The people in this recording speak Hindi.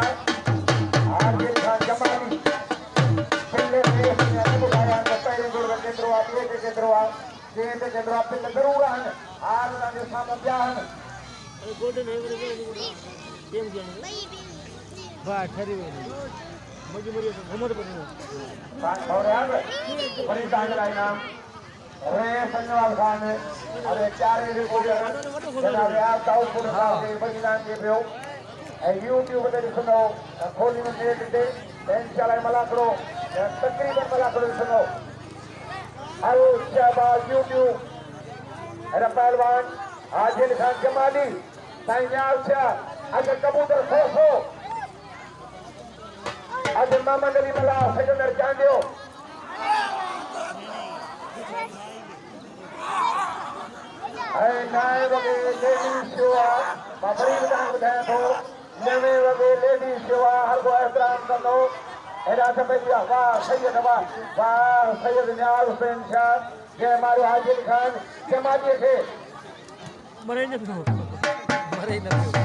आदिल खान जमाली पिल्ले ने बुलाया तो पहले गुरु केंद्रवा ये केंद्रवा ये केंद्रवा पिल्ले जरूर आन आज ना जो सामने ब्याहन गोल्डन है गेम गेम वाह ठरी हुई मजी मरी घुमर पर और यार बड़ी टांग लाई नाम अरे संजवाल खान अरे चारे रिपोर्टर जनाब यार ताऊ पुरसा के बलिदान के बियो YouTube पे सुनो खोली में नेट दे इंशाल्लाह मला करो तकरीबन मला करो सुनो अल शहबाज YouTube अरे पहलवान आदिल खान जमाली साइयाल शाह अगर कबूतर खोसो अगर मोहम्मद अली मला सेकंडर चांदियो नए वगे लेडीज शेवा बबरी विधान ॿुधायां थो नवे वगे लेडीज शेवा हर को एहतराम कंदो एॾा सभई वाह सैयद वाह सैयद नियाज़ हुसैन शाह जंहिं मारियो आदिल खान जमालीअ खे मरे न पियो